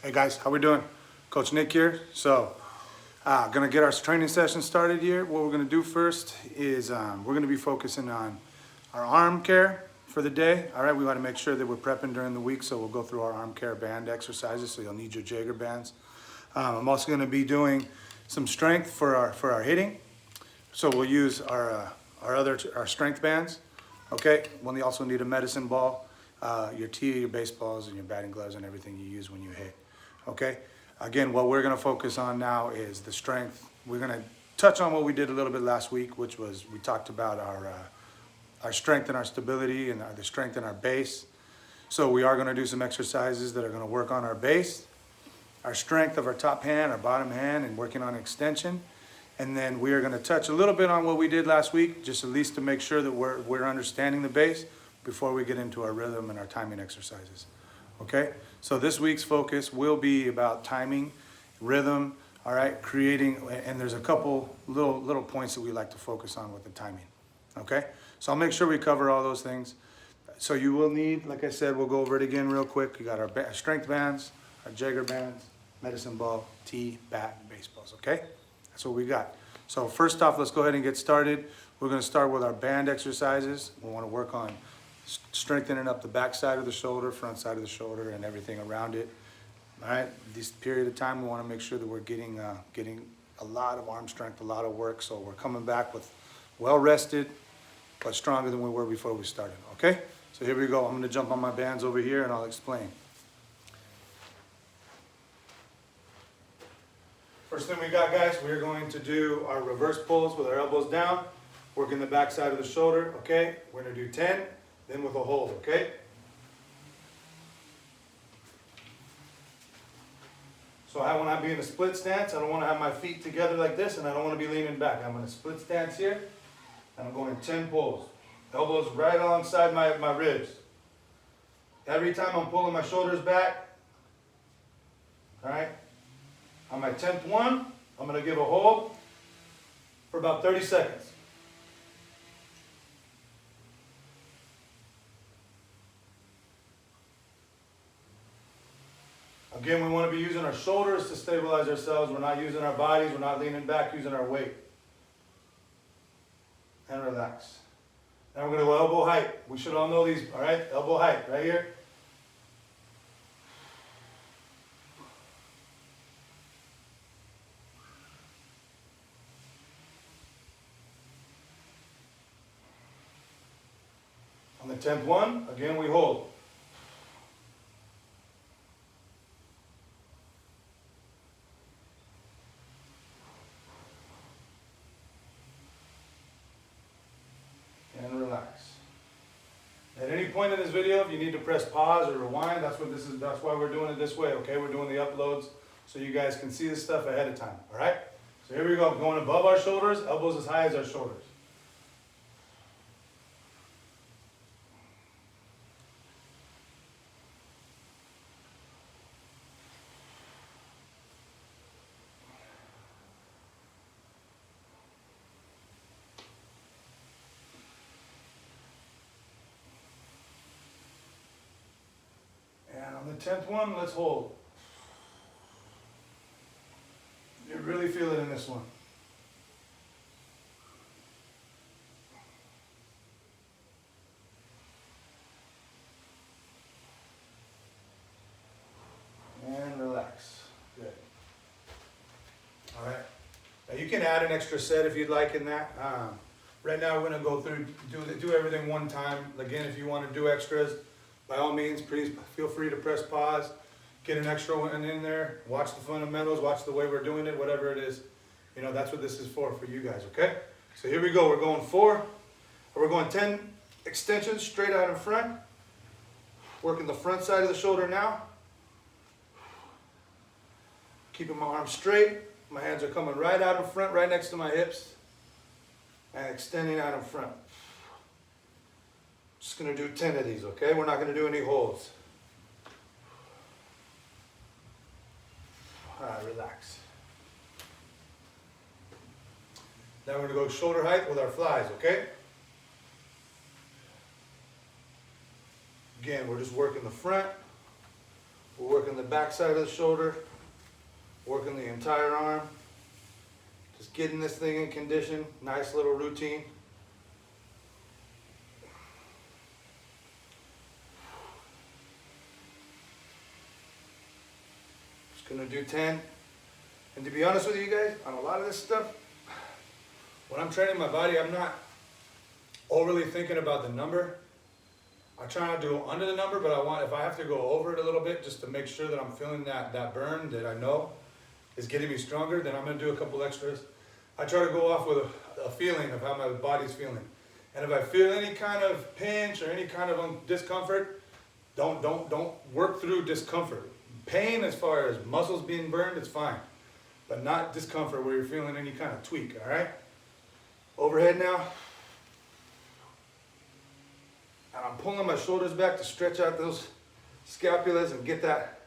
Hey guys, how we doing? Coach Nick here. So, gonna get our training session started here. What we're gonna do first is we're gonna be focusing on our arm care for the day. All right, we want to make sure that we're prepping during the week, so we'll go through our arm care band exercises. So you'll need your Jaeger bands. I'm also gonna be doing some strength for our hitting. So we'll use our strength bands. Okay. We'll also need a medicine ball, your tee, your baseballs, and your batting gloves, and everything you use when you hit. Okay. Again, what we're going to focus on now is the strength. We're going to touch on what we did a little bit last week, which was we talked about our strength and our stability and the strength in our base. So we are going to do some exercises that are going to work on our base, our strength of our top hand, our bottom hand, and working on extension. And then we are going to touch a little bit on what we did last week, just at least to make sure that we're understanding the base before we get into our rhythm and our timing exercises. Okay? So this week's focus will be about timing, rhythm, all right, creating, and there's a couple little points that we like to focus on with the timing. Okay? So I'll make sure we cover all those things. So you will need, like I said, we'll go over it again real quick. We got our strength bands, our Jaeger bands, medicine ball, tee, bat, and baseballs. Okay? That's what we got. So first off, let's go ahead and get started. We're going to start with our band exercises. We want to work on strengthening up the back side of the shoulder, front side of the shoulder, and everything around it. All right, this period of time, we want to make sure that we're getting a lot of arm strength, a lot of work. So we're coming back with well rested, but stronger than we were before we started. Okay, so here we go. I'm going to jump on my bands over here, and I'll explain. First thing we got, guys, we're going to do our reverse pulls with our elbows down, working the back side of the shoulder, okay? We're going to do 10, then with a hold, okay? So I want to be in a split stance. I don't want to have my feet together like this, and I don't want to be leaning back. I'm in a split stance here, and I'm going 10 pulls. Elbows right alongside my ribs. Every time I'm pulling my shoulders back, all right? On my 10th one, I'm going to give a hold for about 30 seconds. Again, we want to be using our shoulders to stabilize ourselves. We're not using our bodies. We're not leaning back, using our weight. And relax. Now we're going to go elbow height. We should all know these, all right? Elbow height, right here. On the 10th one, again we hold. And relax. At any point in this video, if you need to press pause or rewind, that's why we're doing it this way, okay? We're doing the uploads so you guys can see this stuff ahead of time, all right? So here we go, going above our shoulders, elbows as high as our shoulders. And on the 10th one, let's hold. You really feel it in this one. And relax. Good. All right. Now you can add an extra set if you'd like in that. Right now we're going to go through, do everything one time. Again, if you want to do extras, by all means, please feel free to press pause, get an extra one in there, watch the fundamentals, watch the way we're doing it, whatever it is. You know, that's what this is for you guys, okay? So here we go. We're going 10 extensions straight out in front. Working the front side of the shoulder now. Keeping my arms straight. My hands are coming right out in front, right next to my hips. And extending out in front. Just going to do 10 of these, okay? We're not going to do any holds. All right, relax. Now we're going to go shoulder height with our flies, okay? Again, we're just working the front. We're working working the back side of the shoulder, working the entire arm. Just getting this thing in condition. Nice little routine. Just gonna do 10. And to be honest with you guys, on a lot of this stuff, when I'm training my body, I'm not overly thinking about the number. I try not to go under the number, but if I have to go over it a little bit just to make sure that I'm feeling that burn that I know is getting me stronger, then I'm gonna do a couple extras. I try to go off with a feeling of how my body's feeling. And if I feel any kind of pinch or any kind of discomfort, don't work through discomfort. Pain as far as muscles being burned, it's fine. But not discomfort where you're feeling any kind of tweak, all right? Overhead now. And I'm pulling my shoulders back to stretch out those scapulas and get that.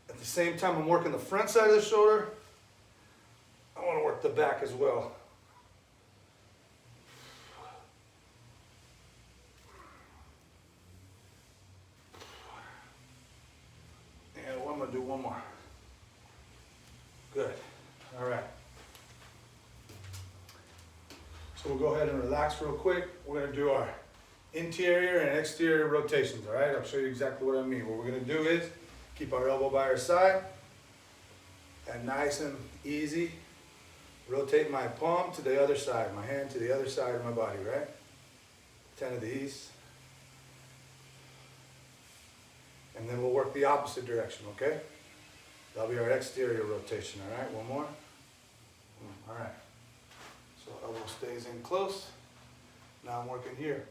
At the same time, I'm working the front side of the shoulder. I want to work the back as well. And I'm going to do one more. Good. All right. So we'll go ahead and relax real quick. We're going to do our interior and exterior rotations, all right? I'll show you exactly what I mean. What we're going to do is keep our elbow by our side and nice and easy rotate my palm to the other side, my hand to the other side of my body, right? 10 of these. And then we'll work the opposite direction, okay? That'll be our exterior rotation, all right? One more. All right. So elbow stays in close. Now I'm working here.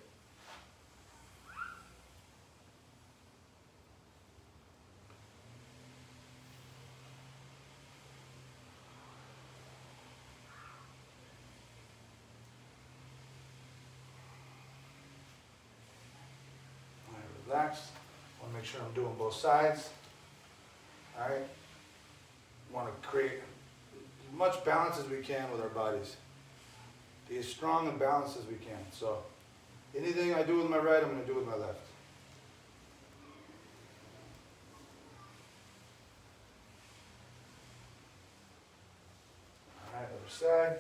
All right, relax. I want to make sure I'm doing both sides. All right. Want to create as much balance as we can with our bodies. Be as strong and balanced as we can. So anything I do with my right, I'm going to do with my left. All right, other side.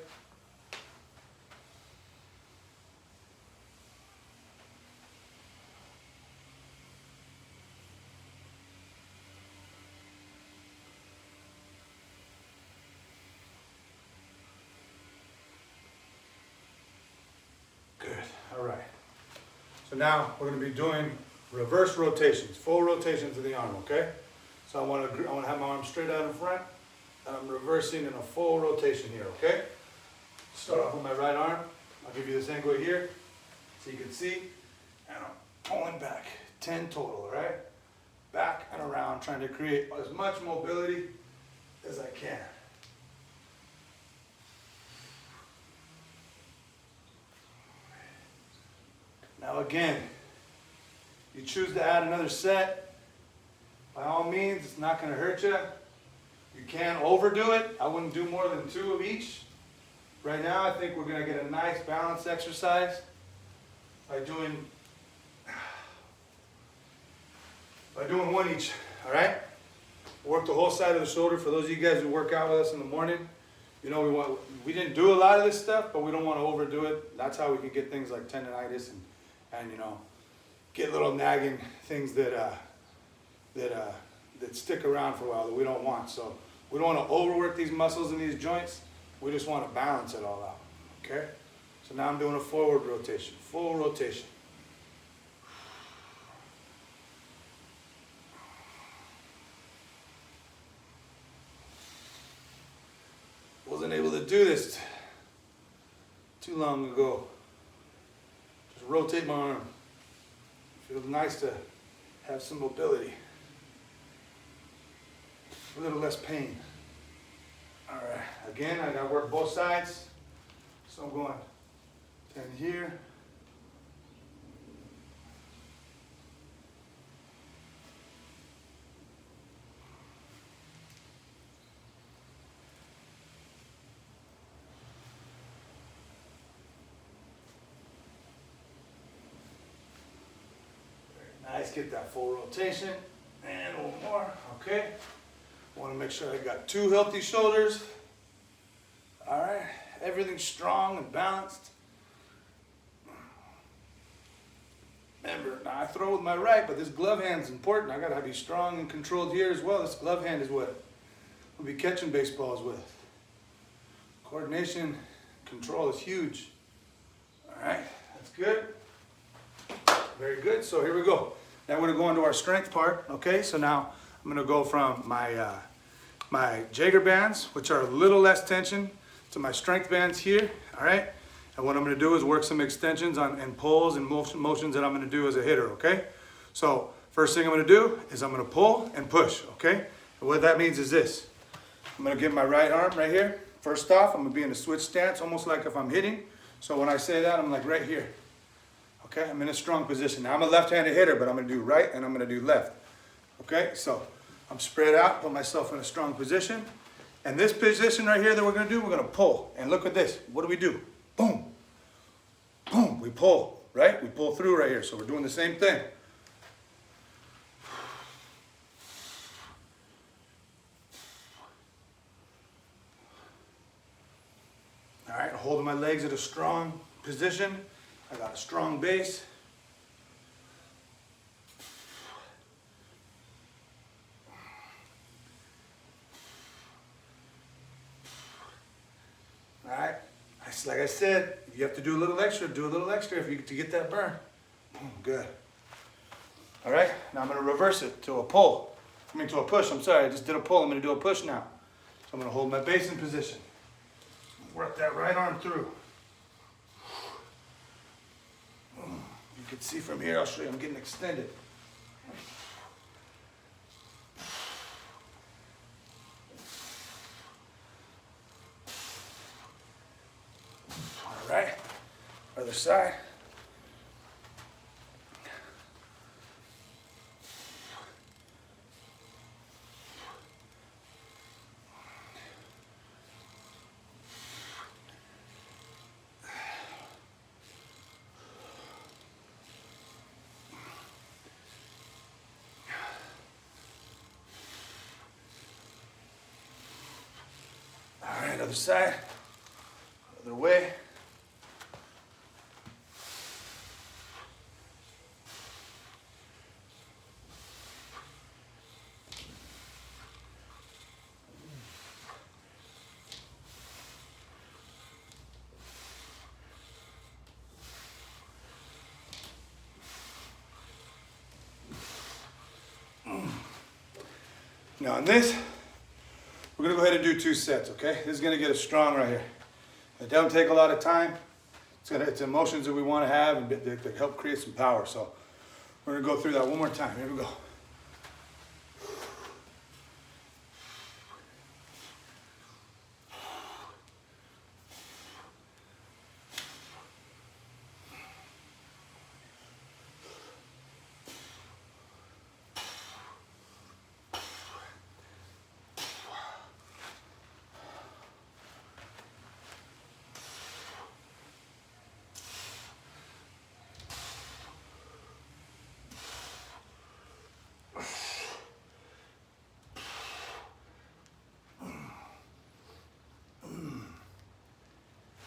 All right, so now we're going to be doing reverse rotations, full rotations of the arm, okay? So I want to have my arm straight out in front, and I'm reversing in a full rotation here, okay? Start off with my right arm. I'll give you this angle here so you can see, and I'm pulling back, 10 total, all right? Back and around, trying to create as much mobility as I can. Now again, you choose to add another set, by all means, it's not going to hurt you. You can overdo it. I wouldn't do more than 2 of each. Right now, I think we're going to get a nice balanced exercise by doing 1 each, all right? Work the whole side of the shoulder. For those of you guys who work out with us in the morning, you know, we didn't do a lot of this stuff, but we don't want to overdo it. That's how we can get things like tendonitis and you know, get little nagging things that stick around for a while that we don't want. So we don't want to overwork these muscles in these joints. We just want to balance it all out, okay? So now I'm doing a forward rotation, full rotation. Wasn't able to do this too long ago. Just rotate my arm. Feels nice to have some mobility. A little less pain. All right, again, I gotta work both sides. So I'm going 10 here. Very nice, get that full rotation. And one more, Okay? I want to make sure I got 2 healthy shoulders. All right, everything's strong and balanced. Remember, now I throw with my right, but this glove hand's important. I gotta be strong and controlled here as well. This glove hand is what we'll be catching baseballs with. Coordination, control is huge. All right, that's good. Very good, so here we go. Now we're gonna go into our strength part, okay? So now I'm gonna go from my Jaeger bands, which are a little less tension, to my strength bands here, all right? And what I'm gonna do is work some extensions on and pulls and motions that I'm gonna do as a hitter, okay? So first thing I'm gonna do is I'm gonna pull and push, okay? And what that means is this. I'm gonna get my right arm right here. First off, I'm gonna be in a switch stance, almost like if I'm hitting. So when I say that, I'm like right here. Okay, I'm in a strong position. Now I'm a left-handed hitter, but I'm gonna do right and I'm gonna do left. Okay, so I'm spread out, put myself in a strong position. And this position right here that we're gonna do, we're gonna pull. And look at this, what do we do? Boom, boom, we pull, right? We pull through right here, so we're doing the same thing. All right, holding my legs at a strong position. I got a strong base. All right, like I said, if you have to do a little extra, do a little extra if you to get that burn. Good. All right, now I'm gonna reverse it to a pull. To a push, I'm sorry, I just did a pull, I'm gonna do a push now. So I'm gonna hold my base in position. Work that right arm through. You can see from here, I'll show you, I'm getting extended. All right, other side. All right, other side, other way. Now on this, we're gonna go ahead and do 2 sets, okay? This is gonna get us strong right here. It doesn't take a lot of time. It's emotions that we wanna have and that help create some power. So we're gonna go through that one more time. Here we go.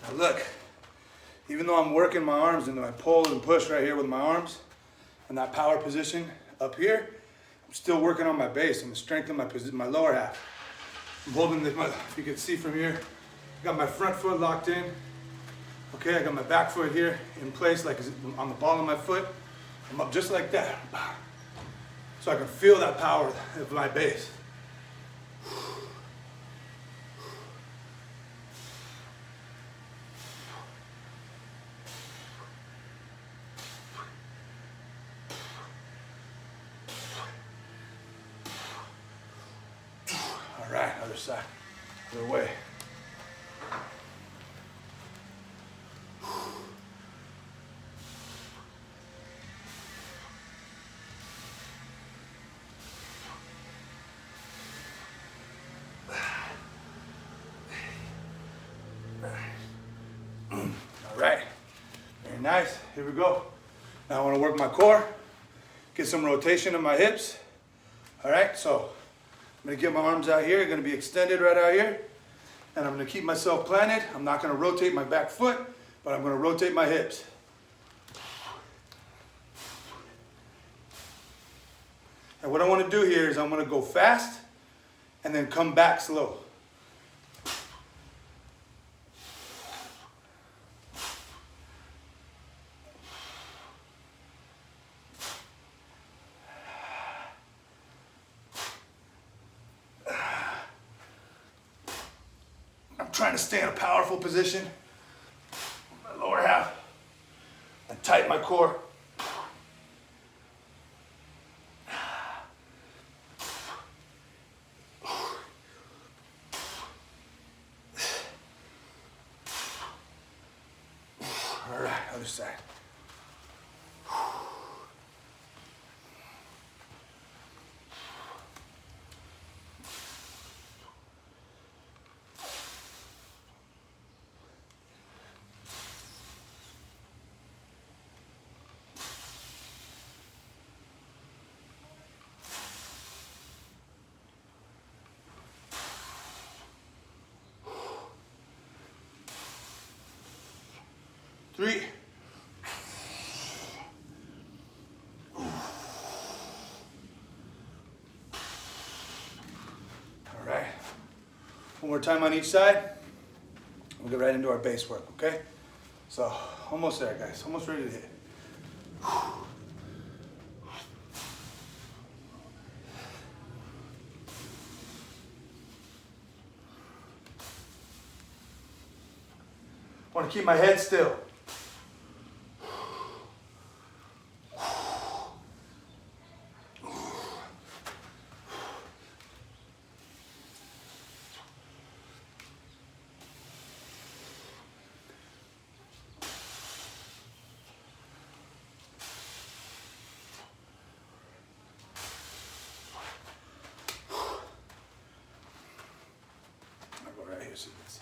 Now look, even though I'm working my arms and I pull and push right here with my arms and that power position up here, I'm still working on my base. I'm strengthening my lower half. I'm holding this, if you can see from here, I got my front foot locked in. Okay, I got my back foot here in place, like on the ball of my foot. I'm up just like that. So I can feel that power of my base. All right, other side, other way. All right, very nice, here we go. Now I wanna work my core, get some rotation in my hips. All right, so gonna get my arms out here, gonna be extended right out here. And I'm gonna keep myself planted. I'm not gonna rotate my back foot, but I'm gonna rotate my hips. And what I wanna do here is I'm gonna go fast and then come back slow. I'm trying to stay in a powerful position. My lower half. And tighten my core. All right, other side. Three. All right. One more time on each side. We'll get right into our base work, okay? So, almost there, guys. Almost ready to hit. I want to keep my head still. I'll go right here so you can see.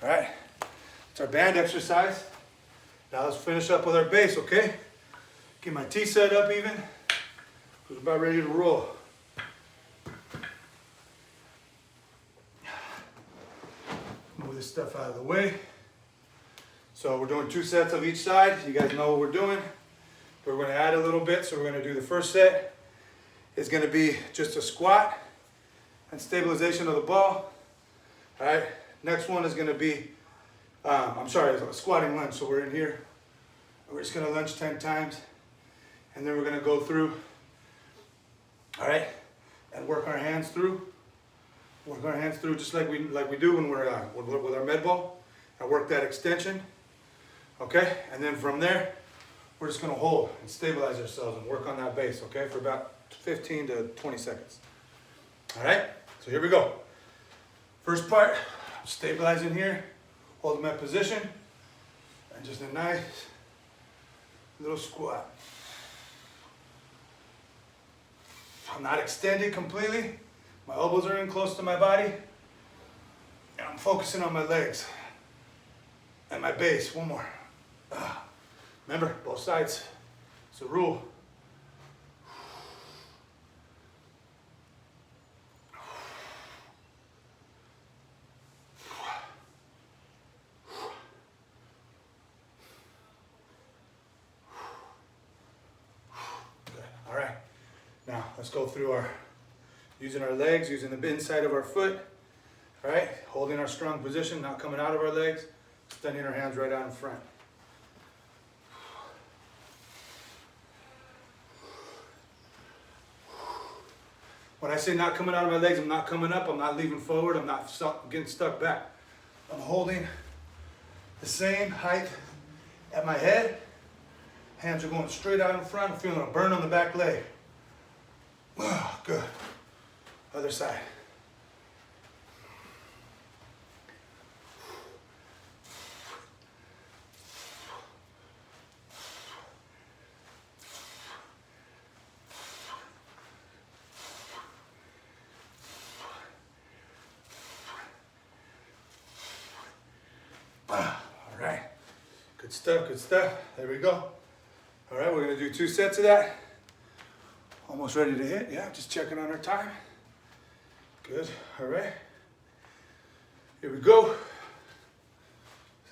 All right, it's our band exercise. Now let's finish up with our base, okay? Get my T set up even. We're about ready to roll. Move this stuff out of the way. So we're doing 2 sets of each side. You guys know what we're doing. But we're gonna add a little bit. So we're gonna do the first set. It's gonna be just a squat and stabilization of the ball. All right. Next one is going to be, it's a squatting lunge. So we're in here. We're just going to lunge 10 times. And then we're going to go through, all right, and work our hands through. Work our hands through just like we do when we're with our med ball. And work that extension, okay? And then from there, we're just going to hold and stabilize ourselves and work on that base, okay, for about 15 to 20 seconds. All right, so here we go. First part. Stabilizing here, holding my position, and just a nice little squat. I'm not extended completely. My elbows are in close to my body, and I'm focusing on my legs and my base. One more. Remember, both sides. It's a rule. Now, let's go through using our legs, using the inside of our foot, all right? Holding our strong position, not coming out of our legs, extending our hands right out in front. When I say not coming out of my legs, I'm not coming up, I'm not leaving forward, I'm not getting stuck back. I'm holding the same height at my head. Hands are going straight out in front. I'm feeling a burn on the back leg. Good. Other side. Good stuff, good stuff. There we go. All right, we're gonna do 2 sets of that. Almost ready to hit, yeah, just checking on our time. Good, all right. Here we go.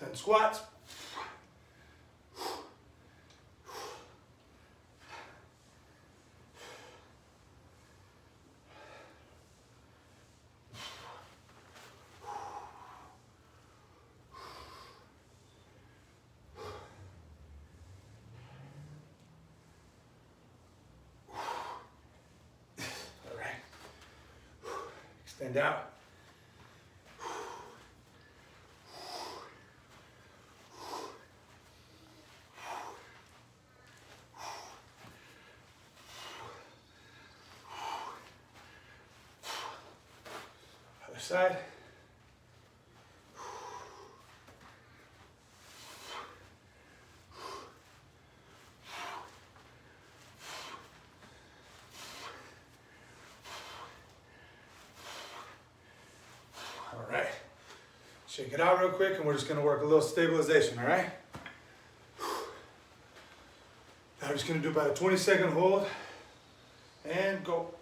10 squats. Extend out. Other side. All right, shake it out real quick and we're just gonna work a little stabilization, all right? Now we're just gonna do about a 20-second hold and go.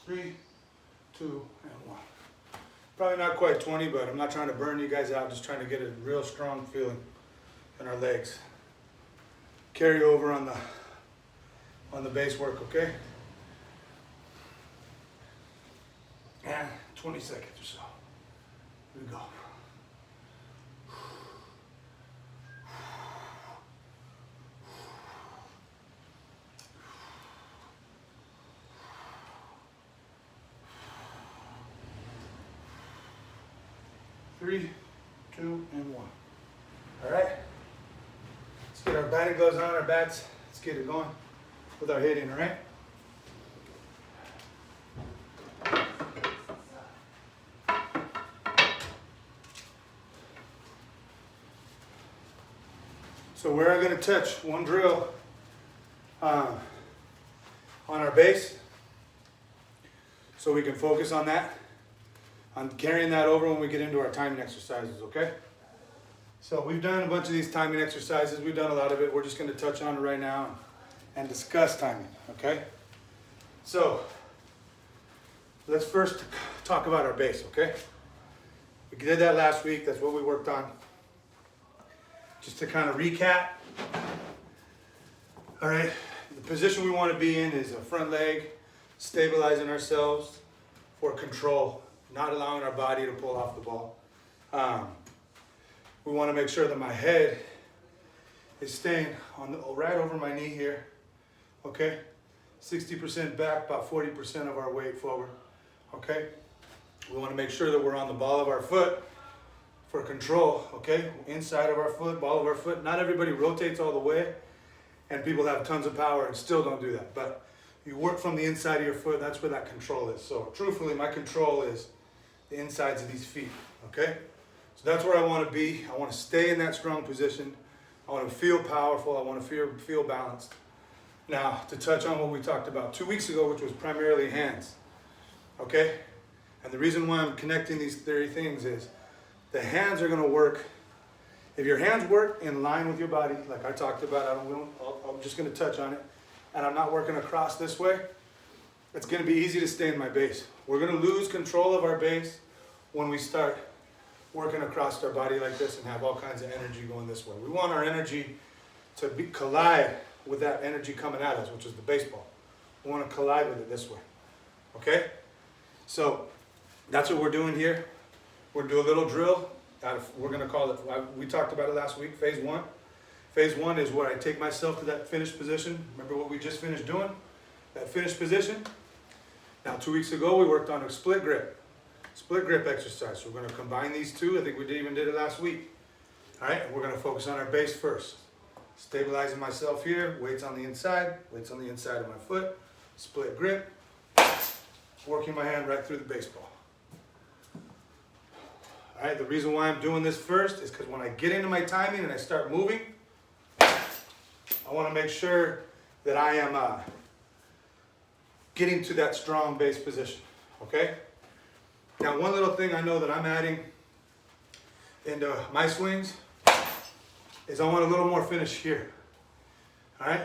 Three, 2, and 1. Probably not quite 20, but I'm not trying to burn you guys out, just trying to get a real strong feeling in our legs. Carry over on the base work, okay? And 20 seconds or so. Here we go. Three, 2, and 1. All right. Let's get our batting gloves on, our bats. Let's get it going with our hitting, all right? So we're going to touch one drill on our base so we can focus on that, on carrying that over when we get into our timing exercises, okay? So we've done a bunch of these timing exercises. We've done a lot of it. We're just going to touch on it right now and discuss timing, okay? So let's first talk about our base, okay? We did that last week. That's what we worked on. Just to kind of recap. All right, the position we want to be in is a front leg, stabilizing ourselves for control, not allowing our body to pull off the ball. We want to make sure that my head is staying on right over my knee here, okay? 60% back, about 40% of our weight forward, okay? We want to make sure that we're on the ball of our foot for control, okay? Inside of our foot, ball of our foot. Not everybody rotates all the way, and people have tons of power and still don't do that. But you work from the inside of your foot, that's where that control is. So truthfully, my control is the insides of these feet, okay? So that's where I want to be. I want to stay in that strong position. I want to feel powerful. I want to feel balanced. Now, to touch on what we talked about 2 weeks ago, which was primarily hands, okay? And the reason why I'm connecting these three things is the hands are going to work. If your hands work in line with your body, like I talked about, I'm just going to touch on it, and I'm not working across this way, it's going to be easy to stay in my base. We're going to lose control of our base when we start working across our body like this and have all kinds of energy going this way. We want our energy to collide with that energy coming at us, which is the baseball. We want to collide with it this way, okay? So that's what we're doing here. We're going to do a little drill. We're going to call it, we talked about it last week, phase 1. Phase 1 is where I take myself to that finished position. Remember what we just finished doing? That finished position. Now 2 weeks ago we worked on a split grip exercise. So we're going to combine these two. I think we even did it last week. All right, we're going to focus on our base first. Stabilizing myself here, weights on the inside of my foot, split grip, working my hand right through the baseball. All right, the reason why I'm doing this first is because when I get into my timing and I start moving, I want to make sure that I am getting to that strong base position, okay? Now, one little thing I know that I'm adding into my swings is I want a little more finish here, all right?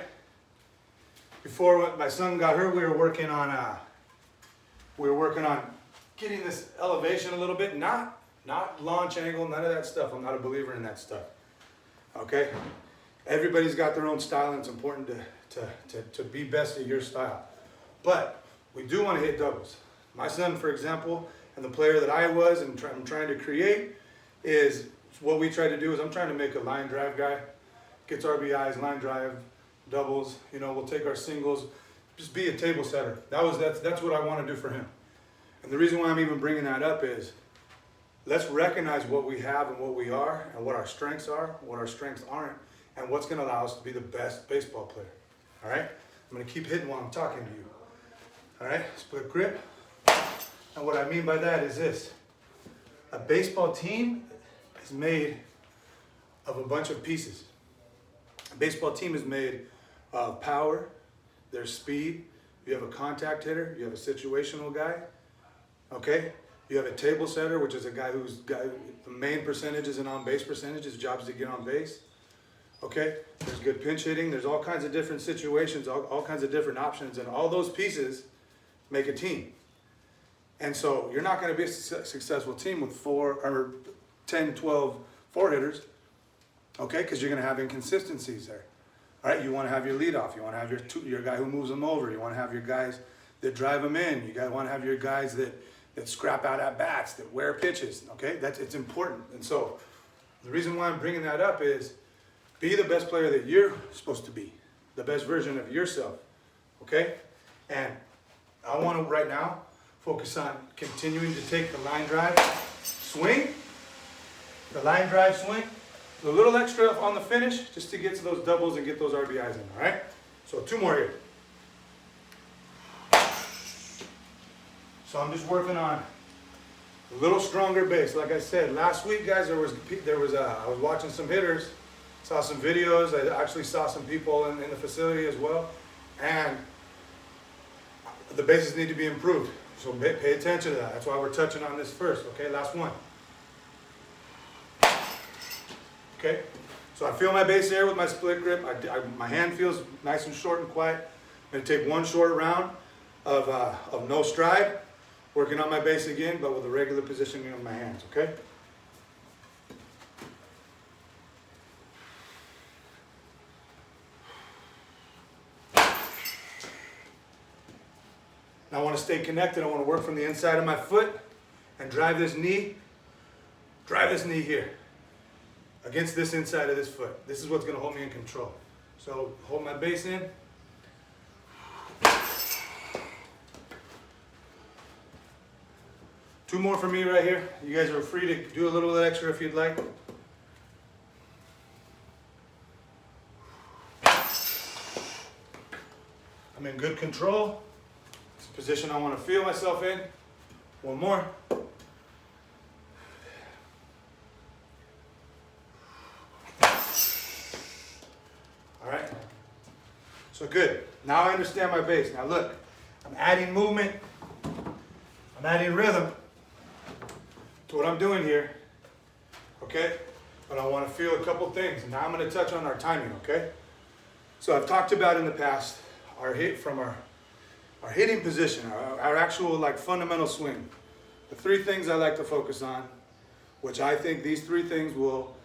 Before when my son got hurt, we were working on getting this elevation a little bit, not launch angle, none of that stuff. I'm not a believer in that stuff, okay? Everybody's got their own style, and it's important to be best at your style. But we do want to hit doubles. My son, for example, and the player that I was and I'm trying to create is what we try to do is I'm trying to make a line drive guy. Gets RBIs, line drive, doubles. You know, we'll take our singles, just be a table setter. That's what I want to do for him. And the reason why I'm even bringing that up is let's recognize what we have and what we are and what our strengths are, what our strengths aren't, and what's going to allow us to be the best baseball player. All right? I'm going to keep hitting while I'm talking to you. All right? Split grip. And what I mean by that is this. A baseball team is made of a bunch of pieces. A baseball team is made of power, there's speed, you have a contact hitter, you have a situational guy, okay? You have a table setter, which is a guy who's got the main percentage is an on-base percentage, his job is to get on base, okay? There's good pinch hitting, there's all kinds of different situations, all kinds of different options, and all those pieces make a team. And so you're not going to be a successful team with 4 or 10, 12 4-hitters, okay? Because you're going to have inconsistencies there. All right, you want to have your leadoff. You want to have your guy who moves them over. You want to have your guys that drive them in. You want to have your guys that scrap out at bats, that wear pitches. Okay, it's important. And so the reason why I'm bringing that up is be the best player that you're supposed to be, the best version of yourself. Okay, and I want to right now focus on continuing to take the line drive swing, the line drive swing, a little extra on the finish just to get to those doubles and get those RBIs in, all right? So 2 more here. So I'm just working on a little stronger base. Like I said, last week, guys, I was watching some hitters, saw some videos. I actually saw some people in the facility as well. And the bases need to be improved. So pay attention to that. That's why we're touching on this first, okay? Last one. Okay, so I feel my base there with my split grip. My hand feels nice and short and quiet. I'm going to take one short round of no stride, working on my base again, but with a regular positioning of my hands, okay? Now I want to stay connected. I want to work from the inside of my foot and drive this knee here. Against this inside of this foot. This is what's going to hold me in control. So hold my base in. Two more for me right here. You guys are free to do a little bit extra if you'd like. I'm in good control. It's a position I want to feel myself in. One more. So good. Now I understand my base. Now look, I'm adding movement. I'm adding rhythm to what I'm doing here. Okay? But I want to feel a couple things. Now I'm going to touch on our timing, okay? So I've talked about in the past our hitting position, our actual like fundamental swing. The 3 things I like to focus on, which I think these 3 things will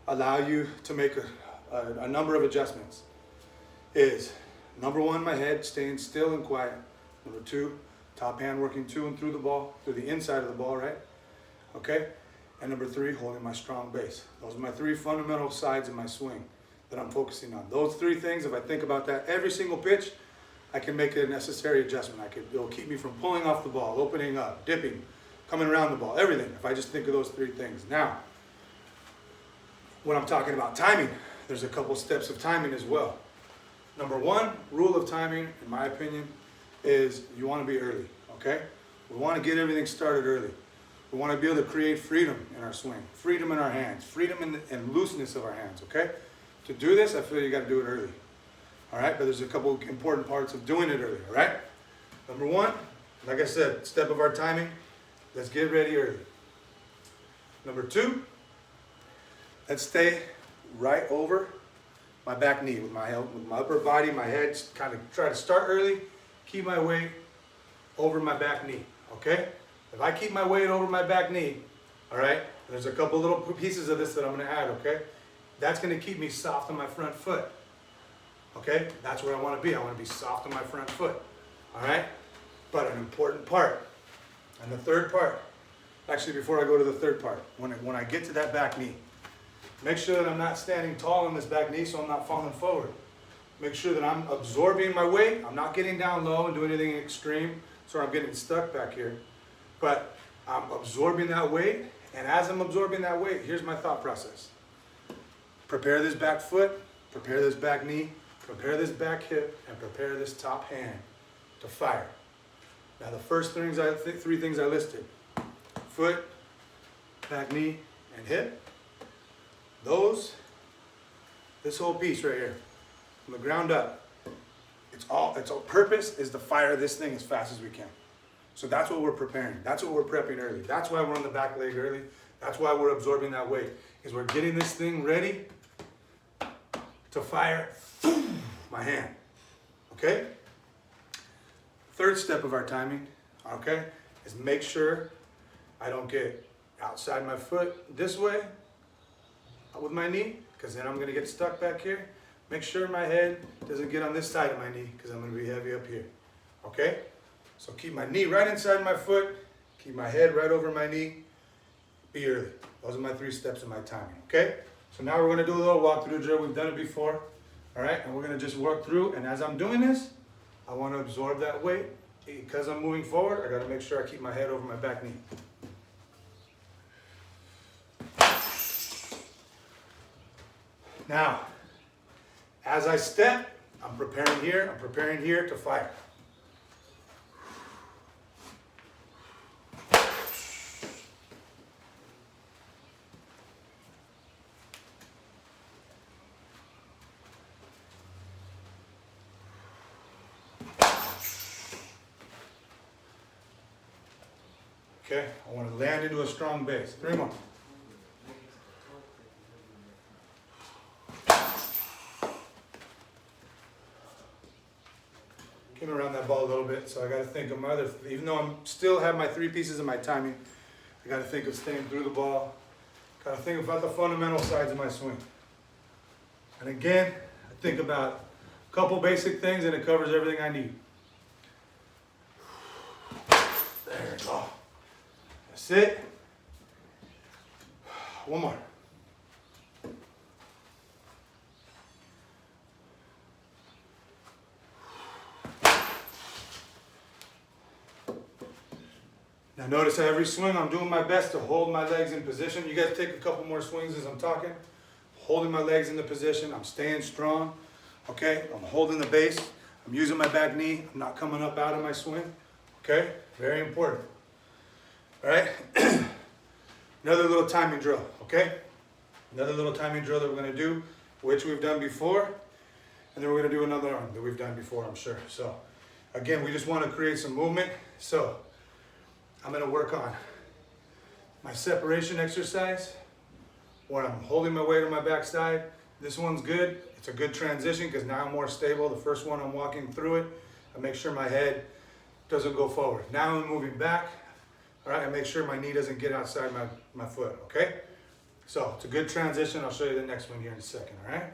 allow you to make a number of adjustments, is number 1, my head staying still and quiet. Number 2, top hand working to and through the ball, through the inside of the ball, right? Okay? And number 3, holding my strong base. Those are my 3 fundamental sides of my swing that I'm focusing on. Those 3 things, if I think about that every single pitch, I can make a necessary adjustment. It'll keep me from pulling off the ball, opening up, dipping, coming around the ball, everything, if I just think of those 3 things. Now, when I'm talking about timing, there's a couple steps of timing as well. Number 1, rule of timing, in my opinion, is you want to be early, okay? We want to get everything started early. We want to be able to create freedom in our swing, freedom in our hands, freedom and looseness of our hands, okay? To do this, I feel you got to do it early, all right? But there's a couple important parts of doing it early, all right? Number one, like I said, step of our timing, let's get ready early. Number two, let's stay right over my back knee with my upper body, my head, kind of try to start early, keep my weight over my back knee, okay? If I keep my weight over my back knee, all right, there's a couple little pieces of this that I'm gonna add, okay? That's gonna keep me soft on my front foot, okay? That's where I wanna be. I wanna be soft on my front foot, all right? But an important part, and the third part, actually before I go to the third part, when I get to that back knee, make sure that I'm not standing tall on this back knee so I'm not falling forward. Make sure that I'm absorbing my weight. I'm not getting down low and doing anything extreme so I'm getting stuck back here. But I'm absorbing that weight, and as I'm absorbing that weight, here's my thought process. Prepare this back foot, prepare this back knee, prepare this back hip, and prepare this top hand to fire. Now the first three things I listed, foot, back knee, and hip, this whole piece right here, from the ground up, its purpose is to fire this thing as fast as we can. So that's what we're preparing. That's what we're prepping early. That's why we're on the back leg early. That's why we're absorbing that weight, is we're getting this thing ready to fire my hand, okay? Third step of our timing, okay, is make sure I don't get outside my foot this way with my knee, because then I'm gonna get stuck back here. Make sure my head doesn't get on this side of my knee, because I'm gonna be heavy up here, okay? So keep my knee right inside my foot, keep my head right over my knee, be early. Those are my 3 steps of my timing, okay? So now we're gonna do a little walkthrough drill. We've done it before, all right? And we're gonna just work through, and as I'm doing this, I wanna absorb that weight. Because I'm moving forward, I gotta make sure I keep my head over my back knee. Now, as I step, I'm preparing here to fire. Okay, I want to land into a strong base. 3 more. Came around that ball a little bit, so I got to think of my other, even though I'm still have my 3 pieces of my timing, I got to think of staying through the ball. Got to think about the fundamental sides of my swing. And again, I think about a couple basic things and it covers everything I need. There we go. That's it. One more. Now notice how every swing I'm doing my best to hold my legs in position. You guys take a couple more swings as I'm talking. Holding my legs in the position. I'm staying strong. Okay, I'm holding the base. I'm using my back knee. I'm not coming up out of my swing. Okay, very important. All right, another little timing drill, okay? Another little timing drill that we're gonna do, which we've done before, and then we're gonna do another arm that we've done before, I'm sure. So, again, we just wanna create some movement. So, I'm gonna work on my separation exercise, where I'm holding my weight on my backside. This one's good. It's a good transition because now I'm more stable. The first one, I'm walking through it. I make sure my head doesn't go forward. Now I'm moving back. All right, I make sure my knee doesn't get outside my foot, okay? So it's a good transition. I'll show you the next one here in a second, all right?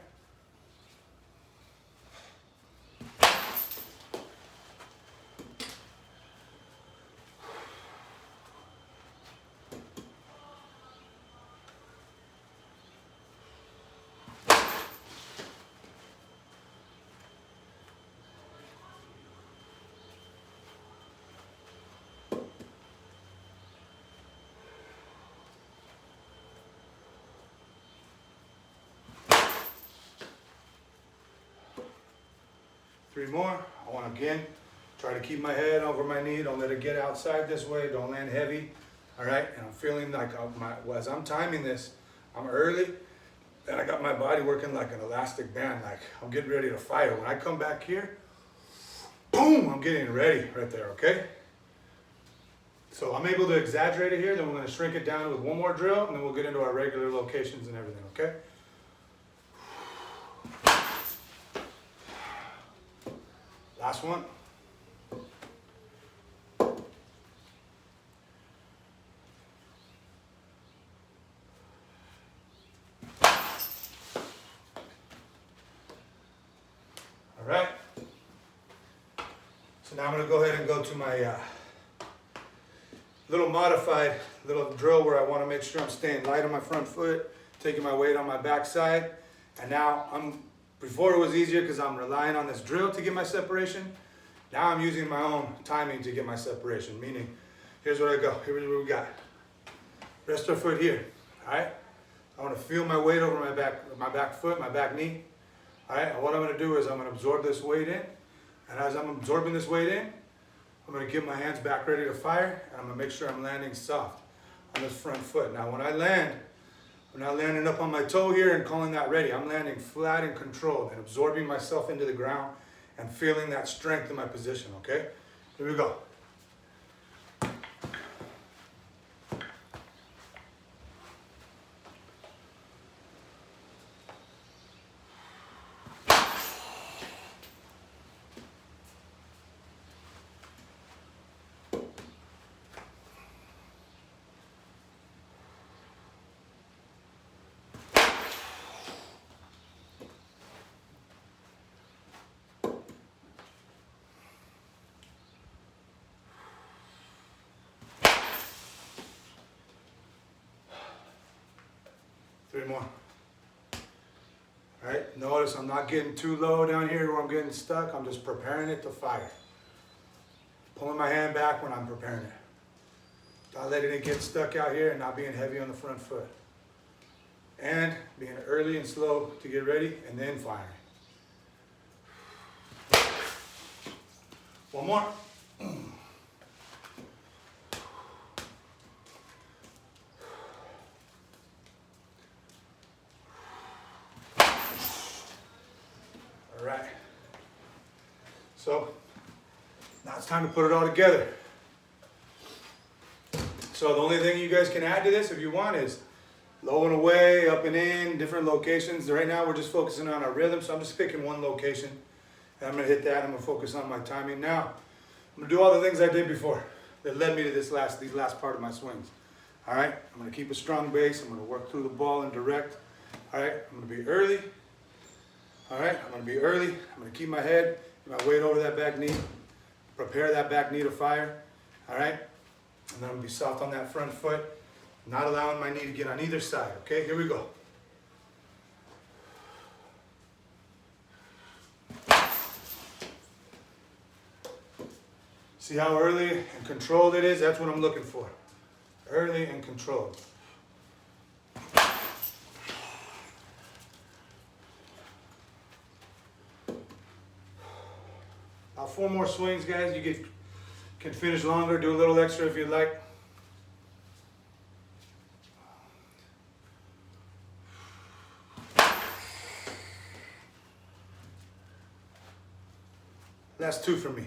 Three more. I want to again try to keep my head over my knee. Don't let it get outside this way. Don't land heavy. All right. And I'm feeling like as I'm timing this, I'm early, and I got my body working like an elastic band. Like I'm getting ready to fire. When I come back here, boom, I'm getting ready right there, okay? So I'm able to exaggerate it here, then we're gonna shrink it down with one more drill, and then we'll get into our regular locations and everything, okay? Last one. All right. So now I'm gonna go ahead and go to my little modified little drill where I wanna make sure I'm staying light on my front foot, taking my weight on my back side. And now before it was easier because I'm relying on this drill to get my separation. Now I'm using my own timing to get my separation, meaning, here's what I go. Here's what we got. Rest our foot here, all right? I want to feel my weight over my back foot, my back knee. All right, and what I'm gonna do is I'm gonna absorb this weight in, and as I'm absorbing this weight in, I'm gonna get my hands back ready to fire, and I'm gonna make sure I'm landing soft on this front foot. Now when I land, I'm not landing up on my toe here and calling that ready. I'm landing flat and controlled and absorbing myself into the ground and feeling that strength in my position, okay? Here we go. Three more. All right, notice I'm not getting too low down here where I'm getting stuck. I'm just preparing it to fire. Pulling my hand back when I'm preparing it. Not letting it get stuck out here and not being heavy on the front foot. And being early and slow to get ready and then firing. One more. All right. So now it's time to put it all together. So the only thing you guys can add to this if you want is low and away, up and in, different locations. Right now we're just focusing on our rhythm, so I'm just picking one location. And I'm gonna hit that, I'm gonna focus on my timing. Now, I'm gonna do all the things I did before that led me to these last part of my swings. All right, I'm gonna keep a strong base. I'm gonna work through the ball and direct. All right, I'm gonna be early. All right, I'm gonna be early. I'm gonna keep my head, get my weight over that back knee, prepare that back knee to fire. All right, and then I'm gonna be soft on that front foot, not allowing my knee to get on either side. Okay, here we go. See how early and controlled it is? That's what I'm looking for. Early and controlled. About 4 more swings, guys. You can finish longer, do a little extra if you'd like. Last 2 for me.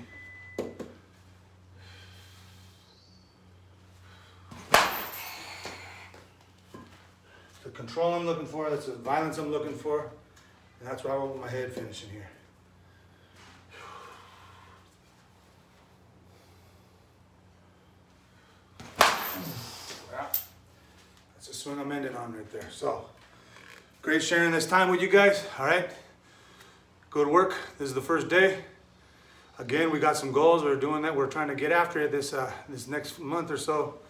The control I'm looking for, that's the violence I'm looking for, and that's why I want my head finishing here. That's the swing I'm ending on right there. So, great sharing this time with you guys, all right? Good work. This is the first day. Again, we got some goals. We're doing that. We're trying to get after it this next month or so.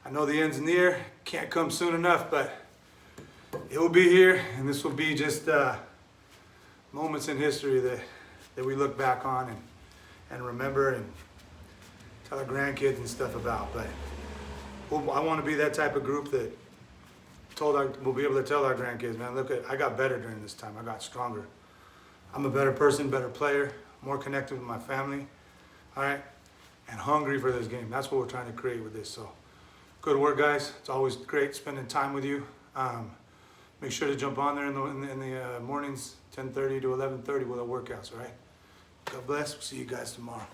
I know the end's near. Can't come soon enough, but it will be here, and this will be just moments in history that we look back on and remember and tell our grandkids and stuff about. But I want to be that type of group that we'll be able to tell our grandkids, man, look, I got better during this time. I got stronger. I'm a better person, better player, more connected with my family, all right, and hungry for this game. That's what we're trying to create with this. So, good work, guys. It's always great spending time with you. Make sure to jump on there in the mornings, 10:30 to 11:30 with our workouts, all right? God bless. We'll see you guys tomorrow.